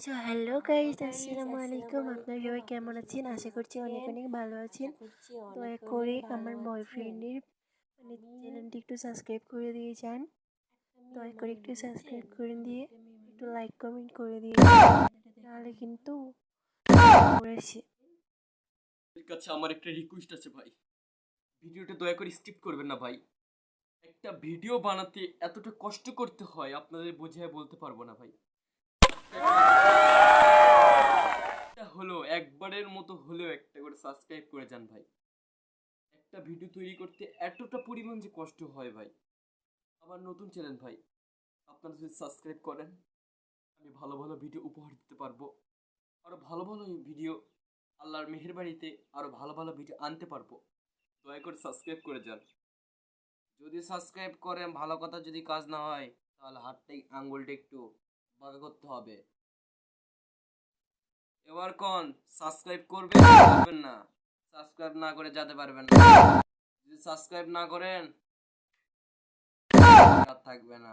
So hello guys, আসসালামু আলাইকুম। আপনারা সবাই কেমন আছেন? আশা করছি অনেক অনেক ভালো আছেন। দয়া করে আমার বয়ফ্রেন্ডের চ্যানেলটি একটু সাবস্ক্রাইব করে দিয়ে যান। দয়া করে একটু সাবস্ক্রাইব করে দিয়ে একটু লাইক কমেন্ট করে দিয়ে তাহলে কিন্তু আসে। কাছে আমার একটা রিকোয়েস্ট আছে ভাই, ভিডিওটা দয়া করে স্কিপ করবেন না ভাই। একটা ভিডিও বানাতে এতটা কষ্ট করতে হয় আপনাদের বোঝায় বলতে পারবো না ভাই। এটা হলো একবারের মতো হলেও একটা করে সাবস্ক্রাইব করে যান ভাই। একটা ভিডিও তৈরি করতে এতটা পরিমাণ যে কষ্ট হয় ভাই। আমার নতুন চ্যানেল ভাই, আপনারা যদি সাবস্ক্রাইব করেন আমি ভালো ভালো ভিডিও উপহার দিতে পারবো। আরো ভালো ভালো ভিডিও আল্লাহর মেহেরবাড়িতে আরো ভালো ভালো ভিডিও আনতে পারবো। দয়া করে সাবস্ক্রাইব করে যান। যদি সাবস্ক্রাইব করেন ভালো কথা, যদি কাজ না হয় তাহলে হাতটাই আঙ্গুলটা একটু বাঁকা করতে হবে। এবার কোন সাবস্ক্রাইব করবেন করবেন না? সাবস্ক্রাইব না করে যেতে পারবেন না। যদি সাবস্ক্রাইব না করেন থাকবে না।